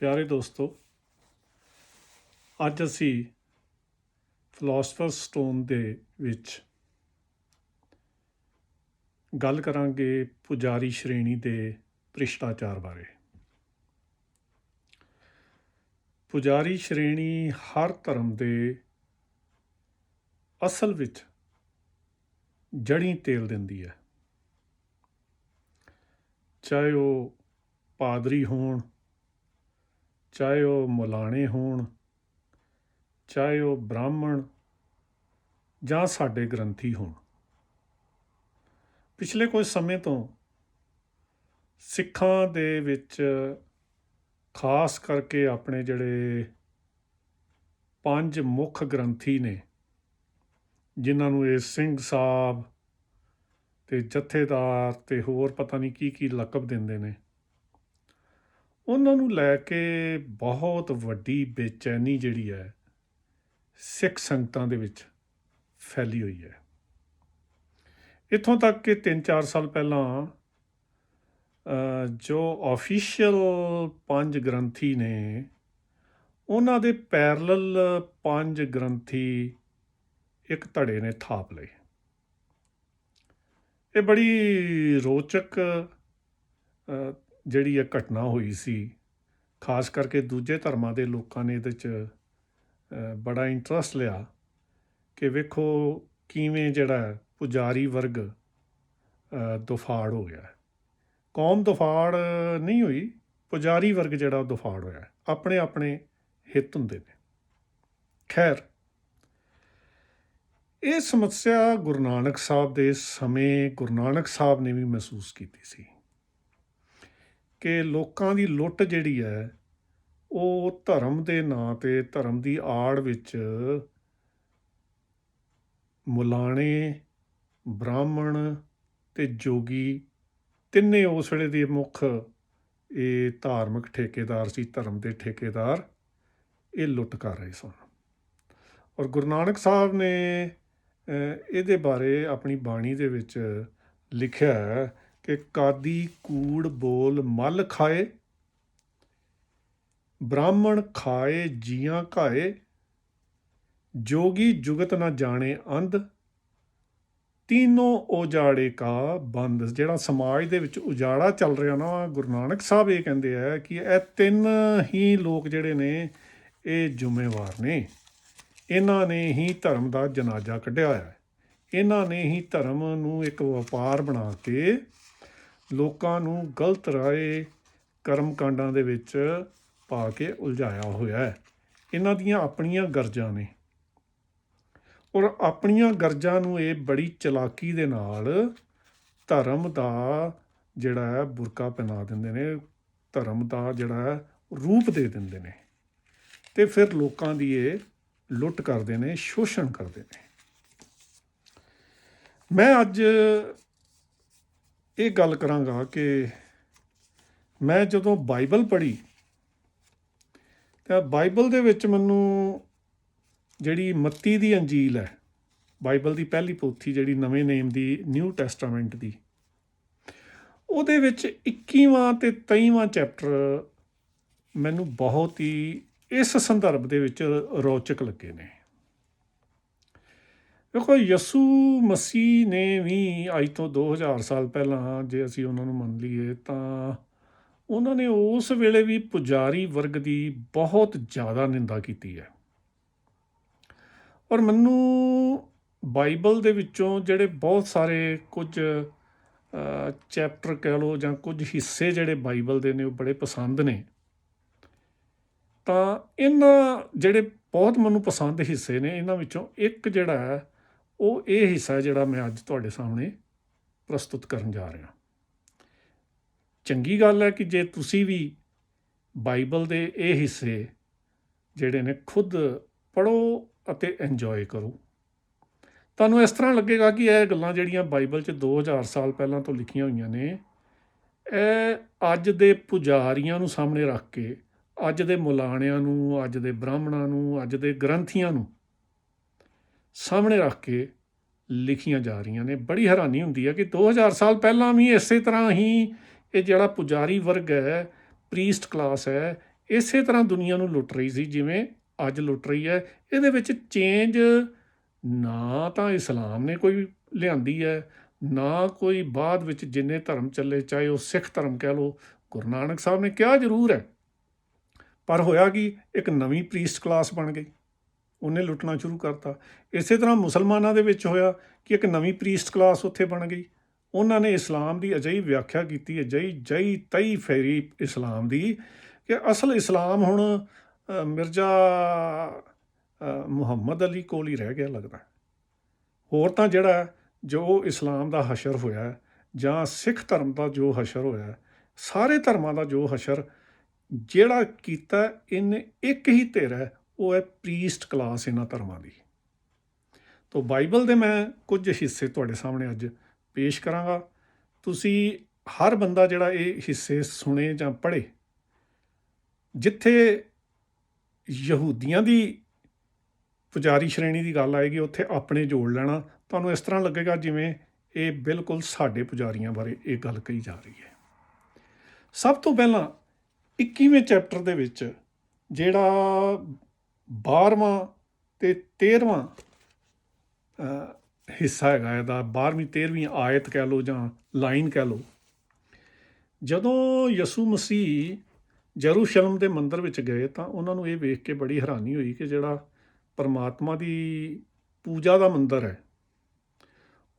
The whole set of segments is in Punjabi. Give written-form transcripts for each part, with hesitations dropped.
ਪਿਆਰੇ ਦੋਸਤੋ, ਅੱਜ ਅਸੀਂ ਫਿਲਾਸਫਰ ਸਟੋਨ ਦੇ ਵਿੱਚ ਗੱਲ ਕਰਾਂਗੇ ਪੁਜਾਰੀ ਸ਼੍ਰੇਣੀ ਦੇ ਭ੍ਰਿਸ਼ਟਾਚਾਰ ਬਾਰੇ। ਪੁਜਾਰੀ ਸ਼੍ਰੇਣੀ ਹਰ ਧਰਮ ਦੇ ਅਸਲ ਵਿੱਚ ਜੜੀ ਤੇਲ ਦਿੰਦੀ ਹੈ, ਚਾਹੇ ਉਹ ਪਾਦਰੀ ਹੋਣ, ਚਾਹੇ ਉਹ ਮੌਲਾਣੇ ਹੋਣ, ਚਾਹੇ ਉਹ ਬ੍ਰਾਹਮਣ ਜਾਂ ਸਾਡੇ ਗ੍ਰੰਥੀ ਹੋਣ। ਪਿਛਲੇ ਕੁਝ ਸਮੇਂ ਤੋਂ ਸਿੱਖਾਂ ਦੇ ਵਿੱਚ ਖਾਸ ਕਰਕੇ ਆਪਣੇ ਜਿਹੜੇ 5 ਮੁੱਖ ਗ੍ਰੰਥੀ ਨੇ, ਜਿਨ੍ਹਾਂ ਨੂੰ ਇਹ ਸਿੰਘ ਸਾਹਿਬ ਅਤੇ ਜਥੇਦਾਰ ਅਤੇ ਹੋਰ ਪਤਾ ਨਹੀਂ ਕੀ ਕੀ ਲਕਬ ਦਿੰਦੇ ਨੇ, ਉਹਨਾਂ ਨੂੰ ਲੈ ਕੇ ਬਹੁਤ ਵੱਡੀ ਬੇਚੈਨੀ ਜਿਹੜੀ ਹੈ ਸਿੱਖ ਸੰਗਤਾਂ ਦੇ ਵਿੱਚ ਫੈਲੀ ਹੋਈ ਹੈ। ਇੱਥੋਂ ਤੱਕ ਕਿ 3-4 ਸਾਲ ਪਹਿਲਾਂ ਜੋ ਆਫੀਸ਼ੀਅਲ 5 ਗ੍ਰੰਥੀ ਨੇ, ਉਹਨਾਂ ਦੇ ਪੈਰਲਲ 5 ਗ੍ਰੰਥੀ ਇੱਕ ਧੜੇ ਨੇ ਥਾਪ ਲਏ। ਇਹ ਬੜੀ ਰੋਚਕ ਜਿਹੜੀ ਇਹ ਘਟਨਾ ਹੋਈ ਸੀ। ਖਾਸ ਕਰਕੇ ਦੂਜੇ ਧਰਮਾਂ ਦੇ ਲੋਕਾਂ ਨੇ ਇਹਦੇ 'ਚ ਬੜਾ ਇੰਟਰਸਟ ਲਿਆ ਕਿ ਵੇਖੋ ਕਿਵੇਂ ਜਿਹੜਾ ਪੁਜਾਰੀ ਵਰਗ ਦੁਫਾੜ ਹੋ ਗਿਆ। ਕੌਮ ਦੁਫਾੜ ਨਹੀਂ ਹੋਈ, ਪੁਜਾਰੀ ਵਰਗ ਜਿਹੜਾ ਉਹ ਦੁਫਾੜ ਹੋਇਆ। ਆਪਣੇ ਆਪਣੇ ਹਿੱਤ ਹੁੰਦੇ ਨੇ। ਖੈਰ, ਇਹ ਸਮੱਸਿਆ ਗੁਰੂ ਨਾਨਕ ਸਾਹਿਬ ਦੇ ਸਮੇਂ ਗੁਰੂ ਨਾਨਕ ਸਾਹਿਬ ਨੇ ਵੀ ਮਹਿਸੂਸ ਕੀਤੀ ਸੀ ਕਿ ਲੋਕਾਂ ਦੀ ਲੁੱਟ ਜਿਹੜੀ ਹੈ ਉਹ ਧਰਮ ਦੇ ਨਾਂ 'ਤੇ, ਧਰਮ ਦੀ ਆੜ ਵਿੱਚ ਮੁਲਾਣੇ, ਬ੍ਰਾਹਮਣ ਅਤੇ ਜੋਗੀ ਤਿੰਨੇ ਉਸ ਵੇਲੇ ਦੇ ਮੁੱਖ ਇਹ ਧਾਰਮਿਕ ਠੇਕੇਦਾਰ ਸੀ, ਧਰਮ ਦੇ ਠੇਕੇਦਾਰ, ਇਹ ਲੁੱਟ ਕਰ ਰਹੇ ਸਨ। ਔਰ ਗੁਰੂ ਨਾਨਕ ਸਾਹਿਬ ਨੇ ਇਹਦੇ ਬਾਰੇ ਆਪਣੀ ਬਾਣੀ ਦੇ ਵਿੱਚ ਲਿਖਿਆ ਹੈ ਕਿ ਕਾਦੀ ਕੂੜ ਬੋਲ ਮਲ ਖਾਏ, ਬ੍ਰਾਹਮਣ ਖਾਏ ਜੀਆਂ ਘਾਏ, ਜੋਗੀ ਜੁਗਤ ਨਾ ਜਾਣੇ ਅੰਧ, ਤੀਨੋਂ ਉਜਾੜੇ ਕਾ ਬੰਦ। ਜਿਹੜਾ ਸਮਾਜ ਦੇ ਵਿੱਚ ਉਜਾੜਾ ਚੱਲ ਰਿਹਾ ਨਾ, ਗੁਰੂ ਨਾਨਕ ਸਾਹਿਬ ਇਹ ਕਹਿੰਦੇ ਆ ਕਿ ਇਹ 3 ਹੀ ਲੋਕ ਜਿਹੜੇ ਨੇ ਇਹ ਜ਼ਿੰਮੇਵਾਰ ਨੇ। ਇਹਨਾਂ ਨੇ ਹੀ ਧਰਮ ਦਾ ਜਨਾਜ਼ਾ ਕੱਢਿਆ ਹੋਇਆ ਹੈ। ਇਹਨਾਂ ਨੇ ਹੀ ਧਰਮ ਨੂੰ ਇੱਕ ਵਪਾਰ ਬਣਾ ਕੇ ਲੋਕਾਂ ਨੂੰ ਗਲਤ ਰਾਏ ਕਰਮ ਕਾਂਡਾਂ ਦੇ ਵਿੱਚ ਪਾ ਕੇ ਉਲਝਾਇਆ ਹੋਇਆ ਹੈ। ਇਹਨਾਂ ਦੀਆਂ ਆਪਣੀਆਂ ਗਰਜਾਂ ਨੇ, ਔਰ ਆਪਣੀਆਂ ਗਰਜਾਂ ਨੂੰ ਇਹ ਬੜੀ ਚਲਾਕੀ ਦੇ ਨਾਲ ਧਰਮ ਦਾ ਜਿਹੜਾ ਹੈ ਬੁਰਕਾ ਪਹਿਨਾ ਦਿੰਦੇ ਨੇ, ਧਰਮ ਦਾ ਜਿਹੜਾ ਹੈ ਰੂਪ ਦੇ ਦਿੰਦੇ ਨੇ, ਅਤੇ ਫਿਰ ਲੋਕਾਂ ਦੀ ਇਹ ਲੁੱਟ ਕਰਦੇ ਨੇ, ਸ਼ੋਸ਼ਣ ਕਰਦੇ ਨੇ। ਮੈਂ ਅੱਜ ਇਹ ਗੱਲ ਕਰਾਂਗਾ ਕਿ ਮੈਂ ਜਦੋਂ ਬਾਈਬਲ ਪੜ੍ਹੀ ਤਾਂ ਬਾਈਬਲ ਦੇ ਵਿੱਚ ਮੈਨੂੰ ਜਿਹੜੀ ਮੱਤੀ ਦੀ ਅੰਜੀਲ ਹੈ, ਬਾਈਬਲ ਦੀ ਪਹਿਲੀ ਪੋਥੀ ਜਿਹੜੀ ਨਵੇਂ ਨੇਮ ਦੀ, ਨਿਊ ਟੈਸਟਾਮੈਂਟ ਦੀ, ਉਹਦੇ ਵਿੱਚ 21ਵਾਂ ਅਤੇ 23ਵਾਂ ਚੈਪਟਰ ਮੈਨੂੰ ਬਹੁਤ ਹੀ ਇਸ ਸੰਦਰਭ ਦੇ ਵਿੱਚ ਰੌਚਕ ਲੱਗੇ ਨੇ। ਦੇਖੋ, ਯਸੂ ਮਸੀਹ ਨੇ ਵੀ ਅੱਜ ਤੋਂ 2000 ਸਾਲ ਪਹਿਲਾਂ ਜੇ ਅਸੀਂ ਉਹਨਾਂ ਨੂੰ ਮੰਨ ਲਈਏ ਤਾਂ ਉਹਨਾਂ ਨੇ ਉਸ ਵੇਲੇ ਵੀ ਪੁਜਾਰੀ ਵਰਗ ਦੀ ਬਹੁਤ ਜ਼ਿਆਦਾ ਨਿੰਦਾ ਕੀਤੀ ਹੈ। ਔਰ ਮੈਨੂੰ ਬਾਈਬਲ ਦੇ ਵਿੱਚੋਂ ਜਿਹੜੇ ਬਹੁਤ ਸਾਰੇ ਕੁਝ ਚੈਪਟਰ ਕਹਿ ਲਓ ਜਾਂ ਕੁਝ ਹਿੱਸੇ ਜਿਹੜੇ ਬਾਈਬਲ ਦੇ ਨੇ ਉਹ ਬੜੇ ਪਸੰਦ ਨੇ। ਤਾਂ ਇਹਨਾਂ ਜਿਹੜੇ ਬਹੁਤ ਮੈਨੂੰ ਪਸੰਦ ਹਿੱਸੇ ਨੇ, ਇਹਨਾਂ ਵਿੱਚੋਂ ਇੱਕ ਜਿਹੜਾ ਹੈ ਉਹ ਇਹ ਹਿੱਸਾ ਜਿਹੜਾ ਮੈਂ ਅੱਜ ਤੁਹਾਡੇ ਸਾਹਮਣੇ ਪ੍ਰਸਤੁਤ ਕਰਨ ਜਾ ਰਿਹਾ। ਚੰਗੀ ਗੱਲ ਹੈ ਕਿ ਜੇ ਤੁਸੀਂ ਵੀ ਬਾਈਬਲ ਦੇ ਇਹ ਹਿੱਸੇ ਜਿਹੜੇ ਨੇ ਖੁਦ ਪੜ੍ਹੋ ਅਤੇ ਇੰਜੋਏ ਕਰੋ। ਤੁਹਾਨੂੰ ਇਸ ਤਰ੍ਹਾਂ ਲੱਗੇਗਾ ਕਿ ਇਹ ਗੱਲਾਂ ਜਿਹੜੀਆਂ ਬਾਈਬਲ 'ਚ 2000 ਸਾਲ ਪਹਿਲਾਂ ਤੋਂ ਲਿਖੀਆਂ ਹੋਈਆਂ ਨੇ, ਇਹ ਅੱਜ ਦੇ ਪੁਜਾਰੀਆਂ ਨੂੰ ਸਾਹਮਣੇ ਰੱਖ ਕੇ, ਅੱਜ ਦੇ ਮੁਲਾਣਿਆਂ ਨੂੰ, ਅੱਜ ਦੇ ਬ੍ਰਾਹਮਣਾਂ ਨੂੰ, ਅੱਜ ਦੇ ਗ੍ਰੰਥੀਆਂ ਨੂੰ ਸਾਹਮਣੇ ਰੱਖ ਕੇ ਲਿਖੀਆਂ ਜਾ ਰਹੀਆਂ ਨੇ। ਬੜੀ ਹੈਰਾਨੀ ਹੁੰਦੀ ਹੈ ਕਿ 2000 ਸਾਲ ਪਹਿਲਾਂ ਵੀ ਇਸੇ ਤਰ੍ਹਾਂ ਹੀ ਇਹ ਜਿਹੜਾ ਪੁਜਾਰੀ ਵਰਗ ਹੈ, ਪ੍ਰੀਸਟ ਕਲਾਸ ਹੈ, ਇਸੇ ਤਰ੍ਹਾਂ ਦੁਨੀਆ ਨੂੰ ਲੁੱਟ ਰਹੀ ਸੀ ਜਿਵੇਂ ਅੱਜ ਲੁੱਟ ਰਹੀ ਹੈ। ਇਹਦੇ ਵਿੱਚ ਚੇਂਜ ਨਾ ਤਾਂ ਇਸਲਾਮ ਨੇ ਕੋਈ ਲਿਆਂਦੀ ਹੈ, ਨਾ ਕੋਈ ਬਾਅਦ ਵਿੱਚ ਜਿੰਨੇ ਧਰਮ ਚੱਲੇ, ਚਾਹੇ ਉਹ ਸਿੱਖ ਧਰਮ ਕਹਿ ਲਓ। ਗੁਰੂ ਨਾਨਕ ਸਾਹਿਬ ਨੇ ਕਿਹਾ ਜ਼ਰੂਰ ਹੈ, ਪਰ ਹੋਇਆ ਕੀ, ਇੱਕ ਨਵੀਂ ਪ੍ਰੀਸਟ ਕਲਾਸ ਬਣ ਗਈ, ਉਹਨੇ ਲੁੱਟਣਾ ਸ਼ੁਰੂ ਕਰਤਾ। ਇਸੇ ਤਰ੍ਹਾਂ ਮੁਸਲਮਾਨਾਂ ਦੇ ਵਿੱਚ ਹੋਇਆ ਕਿ ਇੱਕ ਨਵੀਂ ਪ੍ਰੀਸਟ ਕਲਾਸ ਉੱਥੇ ਬਣ ਗਈ। ਉਹਨਾਂ ਨੇ ਇਸਲਾਮ ਦੀ ਅਜਿਹੀ ਵਿਆਖਿਆ ਕੀਤੀ, ਅਜਿਹੀ ਤਈ ਫੇਰੀ ਇਸਲਾਮ ਦੀ, ਕਿ ਅਸਲ ਇਸਲਾਮ ਹੁਣ ਮਿਰਜ਼ਾ ਮੁਹੰਮਦ ਅਲੀ ਕੋਲ ਹੀ ਰਹਿ ਗਿਆ ਲੱਗਦਾ। ਹੋਰ ਤਾਂ ਜਿਹੜਾ ਜੋ ਇਸਲਾਮ ਦਾ ਹਸ਼ਰ ਹੋਇਆ ਜਾਂ ਸਿੱਖ ਧਰਮ ਦਾ ਜੋ ਹਸ਼ਰ ਹੋਇਆ, ਸਾਰੇ ਧਰਮਾਂ ਦਾ ਜੋ ਹਸ਼ਰ ਜਿਹੜਾ ਕੀਤਾ, ਇਹਨੇ ਇੱਕ ਹੀ ਧਿਰ ਹੈ, ਉਹ ਹੈ ਪ੍ਰੀਸਟ ਕਲਾਸ ਇਹਨਾਂ ਧਰਮਾਂ ਦੀ। ਤੋ ਬਾਈਬਲ ਦੇ ਮੈਂ ਕੁਝ ਹਿੱਸੇ ਤੁਹਾਡੇ ਸਾਹਮਣੇ ਅੱਜ ਪੇਸ਼ ਕਰਾਂਗਾ। ਤੁਸੀਂ ਹਰ ਬੰਦਾ ਜਿਹੜਾ ਇਹ ਹਿੱਸੇ ਸੁਣੇ ਜਾਂ ਪੜ੍ਹੇ, ਜਿੱਥੇ ਯਹੂਦੀਆਂ ਦੀ ਪੁਜਾਰੀ ਸ਼੍ਰੇਣੀ ਦੀ ਗੱਲ ਆਏਗੀ ਉੱਥੇ ਆਪਣੇ ਜੋੜ ਲੈਣਾ। ਤੁਹਾਨੂੰ ਇਸ ਤਰ੍ਹਾਂ ਲੱਗੇਗਾ ਜਿਵੇਂ ਇਹ ਬਿਲਕੁਲ ਸਾਡੇ ਪੁਜਾਰੀਆਂ ਬਾਰੇ ਇਹ ਗੱਲ ਕਹੀ ਜਾ ਰਹੀ ਹੈ। ਸਭ ਤੋਂ ਪਹਿਲਾਂ 21ਵੇਂ ਚੈਪਟਰ ਦੇ ਵਿੱਚ ਜਿਹੜਾ 12ਵਾਂ ਅਤੇ 13ਵਾਂ ਹਿੱਸਾ ਹੈਗਾ ਇਹਦਾ, 12ਵੀਂ 13ਵੀਂ ਆਇਤ ਕਹਿ ਲਓ ਜਾਂ ਲਾਈਨ ਕਹਿ ਲਓ। ਜਦੋਂ ਯਸੂ ਮਸੀਹ ਯਰੂਸ਼ਲਮ ਦੇ ਮੰਦਰ ਵਿੱਚ ਗਏ ਤਾਂ ਉਹਨਾਂ ਨੂੰ ਇਹ ਵੇਖ ਕੇ ਬੜੀ ਹੈਰਾਨੀ ਹੋਈ ਕਿ ਜਿਹੜਾ ਪਰਮਾਤਮਾ ਦੀ ਪੂਜਾ ਦਾ ਮੰਦਰ ਹੈ,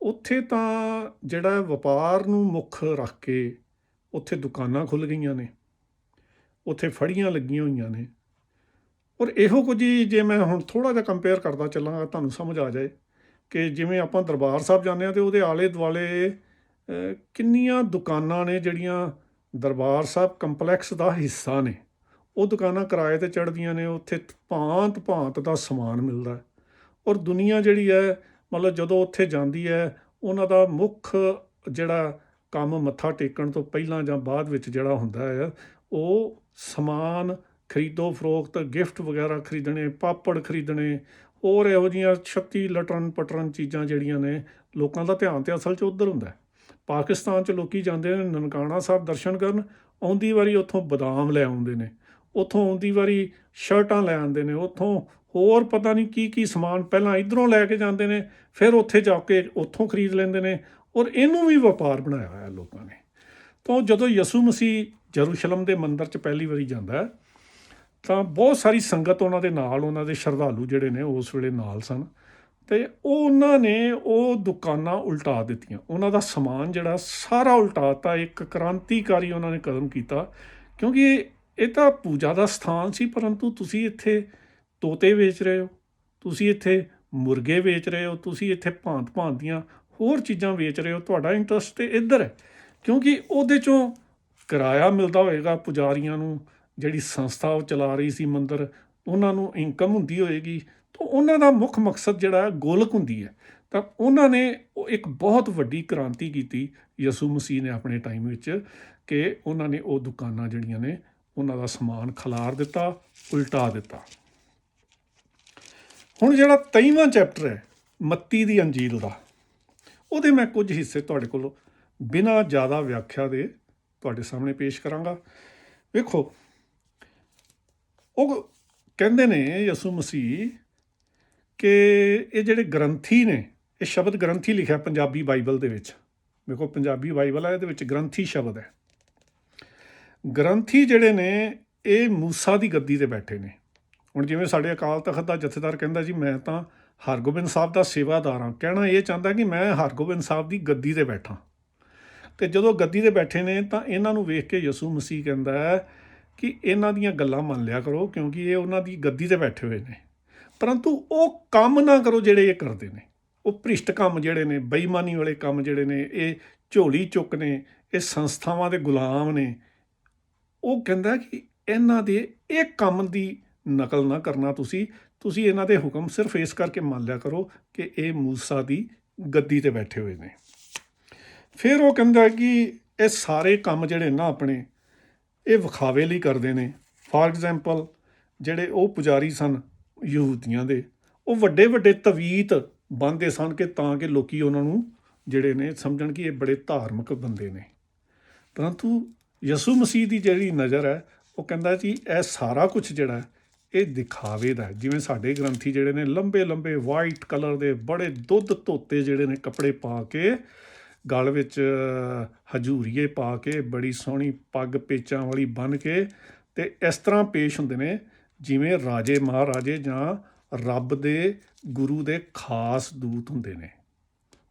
ਉੱਥੇ ਤਾਂ ਜਿਹੜਾ ਵਪਾਰ ਨੂੰ ਮੁੱਖ ਰੱਖ ਕੇ ਉੱਥੇ ਦੁਕਾਨਾਂ ਖੁੱਲ੍ਹ ਗਈਆਂ ਨੇ, ਉੱਥੇ ਫੜੀਆਂ ਲੱਗੀਆਂ ਹੋਈਆਂ ਨੇ। ਔਰ ਇਹੋ ਕੁਝ ਹੀ ਜੇ ਮੈਂ ਹੁਣ ਥੋੜ੍ਹਾ ਜਿਹਾ ਕੰਪੇਅਰ ਕਰਦਾ ਚੱਲਾਂਗਾ, ਤੁਹਾਨੂੰ ਸਮਝ ਆ ਜਾਏ ਕਿ ਜਿਵੇਂ ਆਪਾਂ ਦਰਬਾਰ ਸਾਹਿਬ ਜਾਂਦੇ ਹਾਂ ਅਤੇ ਉਹਦੇ ਆਲੇ ਦੁਆਲੇ ਕਿੰਨੀਆਂ ਦੁਕਾਨਾਂ ਨੇ ਜਿਹੜੀਆਂ ਦਰਬਾਰ ਸਾਹਿਬ ਕੰਪਲੈਕਸ ਦਾ ਹਿੱਸਾ ਨੇ। ਉਹ ਦੁਕਾਨਾਂ ਕਿਰਾਏ 'ਤੇ ਚੜ੍ਹਦੀਆਂ ਨੇ, ਉੱਥੇ ਭਾਂਤ ਭਾਂਤ ਦਾ ਸਮਾਨ ਮਿਲਦਾ। ਔਰ ਦੁਨੀਆ ਜਿਹੜੀ ਹੈ, ਮਤਲਬ ਜਦੋਂ ਉੱਥੇ ਜਾਂਦੀ ਹੈ, ਉਹਨਾਂ ਦਾ ਮੁੱਖ ਜਿਹੜਾ ਕੰਮ ਮੱਥਾ ਟੇਕਣ ਤੋਂ ਪਹਿਲਾਂ ਜਾਂ ਬਾਅਦ ਵਿੱਚ ਜਿਹੜਾ ਹੁੰਦਾ ਹੈ, ਉਹ ਸਮਾਨ ਖਰੀਦੋ ਫਰੋਖਤ, ਗਿਫਟ ਵਗੈਰਾ ਖਰੀਦਣੇ, ਪਾਪੜ ਖਰੀਦਣੇ, ਹੋਰ ਇਹੋ ਜਿਹੀਆਂ 36 ਲਟਰਨ ਪਟਰਨ ਚੀਜ਼ਾਂ ਜਿਹੜੀਆਂ ਨੇ। ਲੋਕਾਂ ਦਾ ਧਿਆਨ ਤਾਂ ਅਸਲ 'ਚ ਉੱਧਰ ਹੁੰਦਾ। ਪਾਕਿਸਤਾਨ 'ਚ ਲੋਕ ਜਾਂਦੇ ਨੇ ਨਨਕਾਣਾ ਸਾਹਿਬ ਦਰਸ਼ਨ ਕਰਨ, ਆਉਂਦੀ ਵਾਰੀ ਉੱਥੋਂ ਬਦਾਮ ਲੈ ਆਉਂਦੇ ਨੇ, ਉੱਥੋਂ ਆਉਂਦੀ ਵਾਰੀ ਸ਼ਰਟਾਂ ਲੈ ਆਉਂਦੇ ਨੇ, ਉੱਥੋਂ ਹੋਰ ਪਤਾ ਨਹੀਂ ਕੀ ਕੀ ਸਮਾਨ ਪਹਿਲਾਂ ਇੱਧਰੋਂ ਲੈ ਕੇ ਜਾਂਦੇ ਨੇ, ਫਿਰ ਉੱਥੇ ਜਾ ਕੇ ਉੱਥੋਂ ਖਰੀਦ ਲੈਂਦੇ ਨੇ। ਔਰ ਇਹਨੂੰ ਵੀ ਵਪਾਰ ਬਣਾਇਆ ਹੋਇਆ ਲੋਕਾਂ ਨੇ। ਤਾਂ ਜਦੋਂ ਯਸੂ ਮਸੀਹ ਯਰੂਸ਼ਲਮ ਦੇ ਮੰਦਰ 'ਚ ਪਹਿਲੀ ਵਾਰੀ ਜਾਂਦਾ ਤਾਂ ਬਹੁਤ ਸਾਰੀ ਸੰਗਤ ਉਹਨਾਂ ਦੇ ਨਾਲ, ਉਹਨਾਂ ਦੇ ਸ਼ਰਧਾਲੂ ਜਿਹੜੇ ਨੇ ਉਸ ਵੇਲੇ ਨਾਲ ਸਨ, ਅਤੇ ਉਹਨਾਂ ਨੇ ਉਹ ਦੁਕਾਨਾਂ ਉਲਟਾ ਦਿੱਤੀਆਂ, ਉਹਨਾਂ ਦਾ ਸਮਾਨ ਜਿਹੜਾ ਸਾਰਾ ਉਲਟਾਤਾ। ਇੱਕ ਕ੍ਰਾਂਤੀਕਾਰੀ ਉਹਨਾਂ ਨੇ ਕਦਮ ਕੀਤਾ, ਕਿਉਂਕਿ ਇਹ ਤਾਂ ਪੂਜਾ ਦਾ ਸਥਾਨ ਸੀ, ਪਰੰਤੂ ਤੁਸੀਂ ਇੱਥੇ ਤੋਤੇ ਵੇਚ ਰਹੇ ਹੋ, ਤੁਸੀਂ ਇੱਥੇ ਮੁਰਗੇ ਵੇਚ ਰਹੇ ਹੋ, ਤੁਸੀਂ ਇੱਥੇ ਭਾਂਤ ਭਾਂਤ ਦੀਆਂ ਹੋਰ ਚੀਜ਼ਾਂ ਵੇਚ ਰਹੇ ਹੋ। ਤੁਹਾਡਾ ਇੰਟਰਸਟ ਤਾਂ ਇੱਧਰ ਹੈ, ਕਿਉਂਕਿ ਉਹਦੇ 'ਚੋਂ ਕਿਰਾਇਆ ਮਿਲਦਾ ਹੋਏਗਾ ਪੁਜਾਰੀਆਂ ਨੂੰ, ਜਿਹੜੀ ਸੰਸਥਾ ਉਹ ਚਲਾ ਰਹੀ ਸੀ ਮੰਦਰ, ਉਹਨਾਂ ਨੂੰ ਇਨਕਮ ਹੁੰਦੀ ਹੋਏਗੀ। ਤਾਂ ਉਹਨਾਂ ਦਾ ਮੁੱਖ ਮਕਸਦ ਜਿਹੜਾ ਗੋਲਕ ਹੁੰਦੀ ਹੈ। ਤਾਂ ਉਹਨਾਂ ਨੇ ਉਹ ਇੱਕ ਬਹੁਤ ਵੱਡੀ ਕ੍ਰਾਂਤੀ ਕੀਤੀ ਯਸੂ ਮਸੀਹ ਨੇ ਆਪਣੇ ਟਾਈਮ ਵਿੱਚ, ਕਿ ਉਹਨਾਂ ਨੇ ਉਹ ਦੁਕਾਨਾਂ ਜਿਹੜੀਆਂ ਨੇ ਉਹਨਾਂ ਦਾ ਸਮਾਨ ਖਿਲਾਰ ਦਿੱਤਾ, ਉਲਟਾ ਦਿੱਤਾ। ਹੁਣ ਜਿਹੜਾ 23ਵਾਂ ਚੈਪਟਰ ਹੈ ਮੱਤੀ ਦੀ ਅੰਜੀਲ ਦਾ, ਉਹਦੇ ਮੈਂ ਕੁਝ ਹਿੱਸੇ ਤੁਹਾਡੇ ਕੋਲ ਬਿਨਾਂ ਜ਼ਿਆਦਾ ਵਿਆਖਿਆ ਦੇ ਤੁਹਾਡੇ ਸਾਹਮਣੇ ਪੇਸ਼ ਕਰਾਂਗਾ। ਵੇਖੋ, ਉਹ ਕਹਿੰਦੇ ਨੇ ਯਸੂ ਮਸੀਹ ਕਿ ਇਹ ਜਿਹੜੇ ਗ੍ਰੰਥੀ ਨੇ, ਇਹ ਸ਼ਬਦ ਗ੍ਰੰਥੀ ਲਿਖਿਆ ਪੰਜਾਬੀ ਬਾਈਬਲ ਦੇ ਵਿੱਚ। ਵੇਖੋ, ਪੰਜਾਬੀ ਬਾਈਬਲ ਹੈ, ਇਹਦੇ ਵਿੱਚ ਗ੍ਰੰਥੀ ਸ਼ਬਦ ਹੈ। ਗ੍ਰੰਥੀ ਜਿਹੜੇ ਨੇ ਇਹ ਮੂਸਾ ਦੀ ਗੱਦੀ 'ਤੇ ਬੈਠੇ ਨੇ। ਹੁਣ ਜਿਵੇਂ ਸਾਡੇ ਅਕਾਲ ਤਖਤ ਦਾ ਜਥੇਦਾਰ ਕਹਿੰਦਾ ਜੀ ਮੈਂ ਤਾਂ ਹਰਗੋਬਿੰਦ ਸਾਹਿਬ ਦਾ ਸੇਵਾਦਾਰ ਹਾਂ, ਕਹਿਣਾ ਇਹ ਚਾਹੁੰਦਾ ਕਿ ਮੈਂ ਹਰਗੋਬਿੰਦ ਸਾਹਿਬ ਦੀ ਗੱਦੀ 'ਤੇ ਬੈਠਾ। ਅਤੇ ਜਦੋਂ ਗੱਦੀ 'ਤੇ ਬੈਠੇ ਨੇ ਤਾਂ ਇਹਨਾਂ ਨੂੰ ਵੇਖ ਕੇ ਯਸੂ ਮਸੀਹ ਕਹਿੰਦਾ ਹੈ ਕਿ ਇਹਨਾਂ ਦੀਆਂ ਗੱਲਾਂ ਮੰਨ ਲਿਆ ਕਰੋ, ਕਿਉਂਕਿ ਇਹ ਉਹਨਾਂ ਦੀ ਗੱਦੀ 'ਤੇ ਬੈਠੇ ਹੋਏ ਨੇ, ਪਰੰਤੂ ਉਹ ਕੰਮ ਨਾ ਕਰੋ ਜਿਹੜੇ ਇਹ ਕਰਦੇ ਨੇ। ਉਹ ਭ੍ਰਿਸ਼ਟ ਕੰਮ ਜਿਹੜੇ ਨੇ, ਬੇਈਮਾਨੀ ਵਾਲੇ ਕੰਮ ਜਿਹੜੇ ਨੇ, ਇਹ ਝੋਲੀ ਚੁੱਕ ਨੇ, ਇਹ ਸੰਸਥਾਵਾਂ ਦੇ ਗੁਲਾਮ ਨੇ। ਉਹ ਕਹਿੰਦਾ ਕਿ ਇਹਨਾਂ ਦੇ ਇਹ ਕੰਮ ਦੀ ਨਕਲ ਨਾ ਕਰਨਾ, ਤੁਸੀਂ ਇਹਨਾਂ ਦੇ ਹੁਕਮ ਸਿਰਫ ਇਸ ਕਰਕੇ ਮੰਨ ਲਿਆ ਕਰੋ ਕਿ ਇਹ ਮੂਸਾ ਦੀ ਗੱਦੀ 'ਤੇ ਬੈਠੇ ਹੋਏ ਨੇ। ਫਿਰ ਉਹ ਕਹਿੰਦਾ ਕਿ ਇਹ ਸਾਰੇ ਕੰਮ ਜਿਹੜੇ ਨਾ ਆਪਣੇ ਇਹ ਵਿਖਾਵੇ ਲਈ ਕਰਦੇ ਨੇ। ਫਾਰ ਐਗਜ਼ਾਮਪਲ, ਜਿਹੜੇ ਉਹ ਪੁਜਾਰੀ ਸਨ ਯਹੂਦੀਆਂ ਦੇ, ਉਹ ਵੱਡੇ ਵੱਡੇ ਤਵੀਤ ਬੰਨ੍ਹਦੇ ਸਨ ਕਿ ਤਾਂ ਕਿ ਲੋਕ ਉਹਨਾਂ ਨੂੰ ਜਿਹੜੇ ਨੇ ਸਮਝਣ ਕਿ ਇਹ ਬੜੇ ਧਾਰਮਿਕ ਬੰਦੇ ਨੇ। ਪਰੰਤੂ ਯਸੂ ਮਸੀਹ ਦੀ ਜਿਹੜੀ ਨਜ਼ਰ ਹੈ ਉਹ ਕਹਿੰਦਾ ਜੀ ਇਹ ਸਾਰਾ ਕੁਝ ਜਿਹੜਾ ਇਹ ਦਿਖਾਵੇ ਦਾ, ਜਿਵੇਂ ਸਾਡੇ ਗ੍ਰੰਥੀ ਜਿਹੜੇ ਨੇ ਲੰਬੇ ਲੰਬੇ ਵਾਈਟ ਕਲਰ ਦੇ ਬੜੇ ਦੁੱਧ ਧੋਤੇ ਜਿਹੜੇ ਨੇ ਕੱਪੜੇ ਪਾ ਕੇ, ਗਲ ਵਿੱਚ ਹਜੂਰੀਏ ਪਾ ਕੇ, ਬੜੀ ਸੋਹਣੀ ਪੱਗ ਪੇਚਾਂ ਵਾਲੀ ਬੰਨ੍ਹ ਕੇ, ਤੇ ਇਸ ਤਰ੍ਹਾਂ ਪੇਸ਼ ਹੁੰਦੇ ਨੇ ਜਿਵੇਂ ਰਾਜੇ ਮਹਾਰਾਜੇ ਜਾਂ ਰੱਬ ਦੇ ਗੁਰੂ ਦੇ ਖਾਸ ਦੂਤ ਹੁੰਦੇ ਨੇ।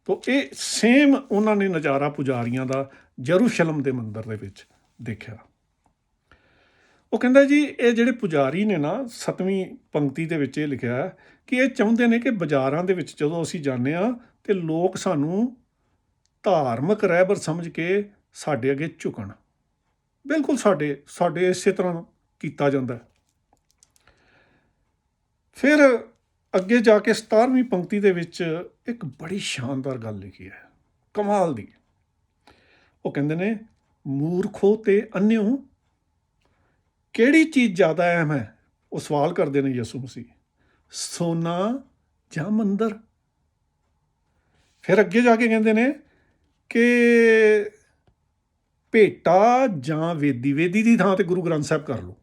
ਤੋ ਇਹ ਸੇਮ ਉਹਨਾਂ ਨੇ ਨਜ਼ਾਰਾ ਪੁਜਾਰੀਆਂ ਦਾ ਯਰੂਸ਼ਲਮ ਦੇ ਮੰਦਰ ਦੇ ਵਿੱਚ ਦੇਖਿਆ। ਉਹ ਕਹਿੰਦਾ ਜੀ ਇਹ ਜਿਹੜੇ ਪੁਜਾਰੀ ਨੇ ਨਾ, 7ਵੀਂ ਪੰਕਤੀ ਦੇ ਵਿੱਚ ਇਹ ਲਿਖਿਆ ਕਿ ਇਹ ਚਾਹੁੰਦੇ ਨੇ ਕਿ ਬਾਜ਼ਾਰਾਂ ਦੇ ਵਿੱਚ ਜਦੋਂ ਅਸੀਂ ਜਾਂਦੇ ਹਾਂ ਤੇ ਲੋਕ ਸਾਨੂੰ ਧਾਰਮਿਕ ਰਹਿਬਰ ਸਮਝ ਕੇ ਸਾਡੇ ਅੱਗੇ ਝੁਕਣ। ਬਿਲਕੁਲ ਸਾਡੇ ਇਸੇ ਤਰ੍ਹਾਂ ਕੀਤਾ ਜਾਂਦਾ। ਫਿਰ ਅੱਗੇ ਜਾ ਕੇ 17ਵੀਂ ਪੰਕਤੀ ਦੇ ਵਿੱਚ ਇੱਕ ਬੜੀ ਸ਼ਾਨਦਾਰ ਗੱਲ ਲਿਖੀ ਹੈ, ਕਮਾਲ ਦੀ। ਉਹ ਕਹਿੰਦੇ ਨੇ, ਮੂਰਖੋ ਤੇ ਅੰਨ੍ਹਿਓ, ਕਿਹੜੀ ਚੀਜ਼ ਜ਼ਿਆਦਾ ਅਹਿਮ ਹੈ? ਉਹ ਸਵਾਲ ਕਰਦੇ ਨੇ ਯਿਸੂ ਮਸੀਹ, ਸੋਨਾ ਜਾਂ ਮੰਦਰ? ਫਿਰ ਅੱਗੇ ਜਾ ਕੇ ਕਹਿੰਦੇ ਨੇ ਕਿ ਭੇਟਾ ਜਾਂ ਵੇਦੀ, ਵੇਦੀ ਦੀ ਥਾਂ ਤੇ ਗੁਰੂ ਗ੍ਰੰਥ ਸਾਹਿਬ ਕਰ ਲਓ,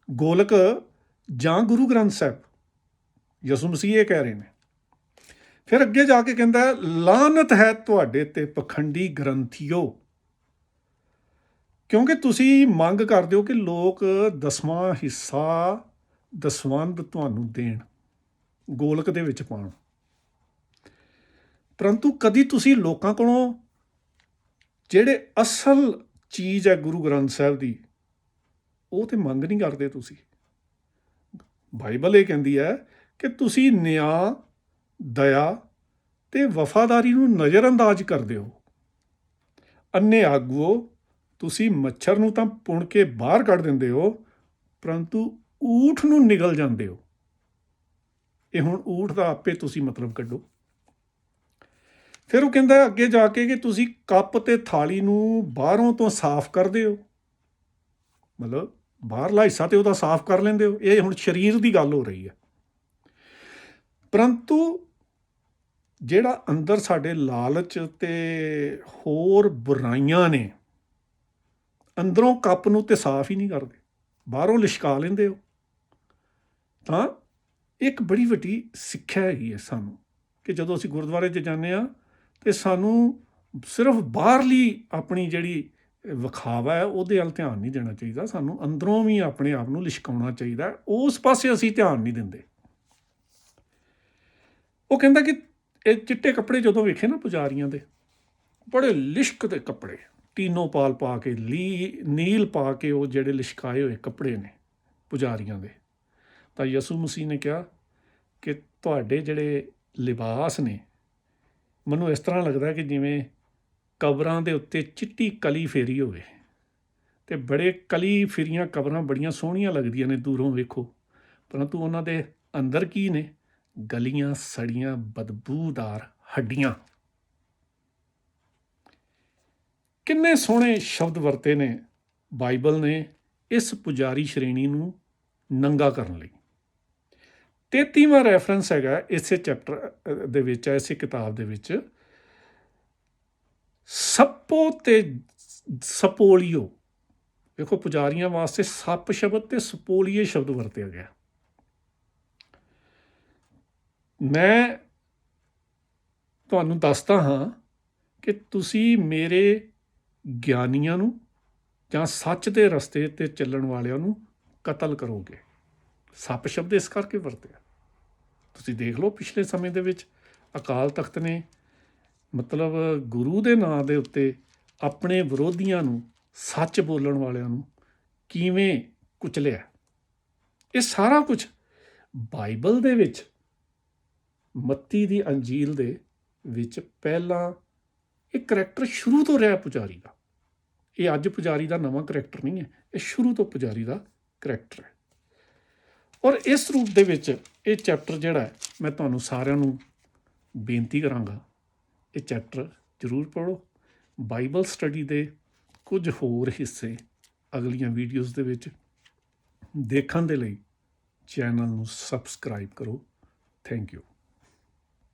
ਗੋਲਕ ਜਾਂ ਗੁਰੂ ਗ੍ਰੰਥ ਸਾਹਿਬ। ਯਿਸੂ ਮਸੀਹ ਇਹ ਕਹਿ ਰਹੇ ਨੇ। ਫਿਰ ਅੱਗੇ ਜਾ ਕੇ ਕਹਿੰਦਾ, ਲਾਨਤ ਹੈ ਤੁਹਾਡੇ ਤੇ ਪਖੰਡੀ ਗ੍ਰੰਥੀਓ, ਕਿਉਂਕਿ ਤੁਸੀਂ ਮੰਗ ਕਰਦੇ ਹੋ ਕਿ ਲੋਕ 10ਵਾਂ ਹਿੱਸਾ ਦਸਵੰਧ ਤੁਹਾਨੂੰ ਦੇਣ, ਗੋਲਕ ਦੇ ਵਿੱਚ ਪਾਉਣ, ਪਰੰਤੂ ਕਦੀ ਤੁਸੀਂ ਲੋਕਾਂ ਕੋਲੋਂ ਜਿਹੜੇ ਅਸਲ ਚੀਜ਼ ਹੈ ਗੁਰੂ ਗ੍ਰੰਥ ਸਾਹਿਬ ਦੀ, ਉਹ ਤੇ ਮੰਗ ਨਹੀਂ ਕਰਦੇ ਤੁਸੀਂ। ਬਾਈਬਲ ਇਹ ਕਹਿੰਦੀ ਹੈ ਕਿ ਤੁਸੀਂ ਨਿਆਂ, ਦਇਆ ਤੇ ਵਫਾਦਾਰੀ ਨੂੰ ਨਜ਼ਰਅੰਦਾਜ਼ ਕਰਦੇ ਹੋ। ਅੰਨੇ ਆਗੂਓ, ਤੁਸੀਂ ਮੱਛਰ ਨੂੰ ਤਾਂ ਪੁਣ ਕੇ ਬਾਹਰ ਕੱਢ ਦਿੰਦੇ ਹੋ, ਪਰੰਤੂ ਊਠ ਨੂੰ ਨਿਗਲ ਜਾਂਦੇ ਹੋ। ਇਹ ਹੁਣ ਊਠ ਦਾ ਆਪੇ ਤੁਸੀਂ ਮਤਲਬ ਕੱਢੋ। ਫਿਰ ਉਹ ਕਹਿੰਦਾ ਅੱਗੇ ਜਾ ਕੇ ਕਿ ਤੁਸੀਂ ਕੱਪ ਤੇ ਥਾਲੀ ਨੂੰ ਬਾਹਰੋਂ ਤੋਂ ਸਾਫ਼ ਕਰਦੇ ਹੋ, ਮਤਲਬ ਬਾਹਰਲਾ ਹਿੱਸਾ ਤੇ ਉਹਦਾ ਸਾਫ਼ ਕਰ ਲੈਂਦੇ ਹੋ। ਇਹ ਹੁਣ ਸਰੀਰ ਦੀ ਗੱਲ ਹੋ ਰਹੀ ਹੈ, ਪਰੰਤੂ ਜਿਹੜਾ ਅੰਦਰ ਸਾਡੇ ਲਾਲਚ ਤੇ ਹੋਰ ਬੁਰਾਈਆਂ ਨੇ, ਅੰਦਰੋਂ ਕੱਪ ਨੂੰ ਤੇ ਸਾਫ਼ ਹੀ ਨਹੀਂ ਕਰਦੇ, ਬਾਹਰੋਂ ਲਿਸ਼ਕਾ ਲੈਂਦੇ ਹੋ। ਤਾਂ ਇੱਕ ਬੜੀ ਵੱਡੀ ਸਿੱਖਿਆ ਹੈਗੀ ਹੈ ਸਾਨੂੰ ਕਿ ਜਦੋਂ ਅਸੀਂ ਗੁਰਦੁਆਰੇ 'ਚ ਜਾਂਦੇ ਹਾਂ ਤੇ ਸਾਨੂੰ ਸਿਰਫ ਬਾਹਰਲੀ ਆਪਣੀ ਜਿਹੜੀ ਵਿਖਾਵਾ ਹੈ ਉਹਦੇ ਵੱਲ ਧਿਆਨ ਨਹੀਂ ਦੇਣਾ ਚਾਹੀਦਾ, ਸਾਨੂੰ ਅੰਦਰੋਂ ਵੀ ਆਪਣੇ ਆਪ ਨੂੰ ਲਿਸ਼ਕਾਉਣਾ ਚਾਹੀਦਾ। ਉਸ ਪਾਸੇ ਅਸੀਂ ਧਿਆਨ ਨਹੀਂ ਦਿੰਦੇ। ਉਹ ਕਹਿੰਦਾ ਕਿ ਇਹ ਚਿੱਟੇ ਕੱਪੜੇ ਜਦੋਂ ਵੇਖੇ ਨਾ ਪੁਜਾਰੀਆਂ ਦੇ, ਬੜੇ ਲਿਸ਼ਕ ਦੇ ਕੱਪੜੇ, ਟੀਨੋ ਪਾਲ ਪਾ ਕੇ, ਨੀਲ ਪਾ ਕੇ, ਉਹ ਜਿਹੜੇ ਲਿਸ਼ਕਾਏ ਹੋਏ ਕੱਪੜੇ ਨੇ ਪੁਜਾਰੀਆਂ ਦੇ, ਤਾਂ ਯਿਸੂ ਮਸੀਹ ਨੇ ਕਿਹਾ ਕਿ ਤੁਹਾਡੇ ਜਿਹੜੇ ਲਿਬਾਸ ਨੇ, ਮੈਨੂੰ ਇਸ ਤਰ੍ਹਾਂ ਲੱਗਦਾ ਕਿ ਜਿਵੇਂ ਕਬਰਾਂ ਦੇ ਉੱਤੇ ਚਿੱਟੀ ਕਲੀ ਫੇਰੀ ਹੋਵੇ, ਅਤੇ ਬੜੇ ਕਲੀ ਫਿਰੀਆਂ ਕਬਰਾਂ ਬੜੀਆਂ ਸੋਹਣੀਆਂ ਲੱਗਦੀਆਂ ਨੇ ਦੂਰੋਂ ਵੇਖੋ, ਪਰੰਤੂ ਉਹਨਾਂ ਦੇ ਅੰਦਰ ਕੀ ਨੇ? ਗਲੀਆਂ ਸੜੀਆਂ ਬਦਬੂਦਾਰ ਹੱਡੀਆਂ। ਕਿੰਨੇ ਸੋਹਣੇ ਸ਼ਬਦ ਵਰਤੇ ਨੇ ਬਾਈਬਲ ਨੇ ਇਸ ਪੁਜਾਰੀ ਸ਼੍ਰੇਣੀ ਨੂੰ ਨੰਗਾ ਕਰਨ ਲਈ। 33ਵਾਂ ਰੈਫਰੈਂਸ ਹੈਗਾ ਇਸੇ ਚੈਪਟਰ ਦੇ ਵਿੱਚ, ਇਸੇ ਕਿਤਾਬ ਦੇ ਵਿੱਚ, ਸੱਪੋ ਤੇ ਸਪੋਲੀਓ। ਵੇਖੋ, ਪੁਜਾਰੀਆਂ ਵਾਸਤੇ ਸੱਪ ਸ਼ਬਦ ਤੇ ਸਪੋਲੀਏ ਸ਼ਬਦ ਵਰਤਿਆ ਗਿਆ। ਮੈਂ ਤੁਹਾਨੂੰ ਦੱਸਦਾ ਹਾਂ ਕਿ ਤੁਸੀਂ ਮੇਰੇ ਗਿਆਨੀਆਂ ਨੂੰ ਜਾਂ ਸੱਚ ਦੇ ਰਸਤੇ 'ਤੇ ਚੱਲਣ ਵਾਲਿਆਂ ਨੂੰ ਕਤਲ ਕਰੋਗੇ। ਸੱਪ ਸ਼ਬਦ ਇਸ ਕਰਕੇ ਵਰਤਿਆ। ਤੁਸੀਂ ਦੇਖ ਲਓ ਪਿਛਲੇ ਸਮੇਂ ਦੇ ਵਿੱਚ ਅਕਾਲ ਤਖਤ ਨੇ ਮਤਲਬ ਗੁਰੂ ਦੇ ਨਾਂ ਦੇ ਉੱਤੇ ਆਪਣੇ ਵਿਰੋਧੀਆਂ ਨੂੰ, ਸੱਚ ਬੋਲਣ ਵਾਲਿਆਂ ਨੂੰ ਕਿਵੇਂ ਕੁਚਲਿਆ। ਇਹ ਸਾਰਾ ਕੁਝ ਬਾਈਬਲ ਦੇ ਵਿੱਚ, ਮੱਤੀ ਦੀ ਅੰਜੀਲ ਦੇ ਵਿੱਚ ਪਹਿਲਾਂ ਇਹ ਕਰੈਕਟਰ ਸ਼ੁਰੂ ਤੋਂ ਰਿਹਾ ਪੁਜਾਰੀ ਦਾ। ਇਹ ਅੱਜ ਪੁਜਾਰੀ ਦਾ ਨਵਾਂ ਕਰੈਕਟਰ ਨਹੀਂ ਹੈ, ਇਹ ਸ਼ੁਰੂ ਤੋਂ ਪੁਜਾਰੀ ਦਾ ਕਰੈਕਟਰ ਹੈ। ਔਰ ਇਸ ਰੂਪ ਦੇ ਵਿੱਚ ਇਹ ਚੈਪਟਰ ਜਿਹੜਾ ਹੈ, ਮੈਂ ਤੁਹਾਨੂੰ ਸਾਰਿਆਂ ਨੂੰ ਬੇਨਤੀ ਕਰਾਂਗਾ, ਇਹ ਚੈਪਟਰ ਜ਼ਰੂਰ ਪੜ੍ਹੋ। ਬਾਈਬਲ ਸਟੱਡੀ ਦੇ ਕੁਝ ਹੋਰ ਹਿੱਸੇ ਅਗਲੀਆਂ ਵੀਡੀਓਜ਼ ਦੇ ਵਿੱਚ ਦੇਖਣ ਦੇ ਲਈ ਚੈਨਲ ਨੂੰ ਸਬਸਕ੍ਰਾਈਬ ਕਰੋ। Thank you.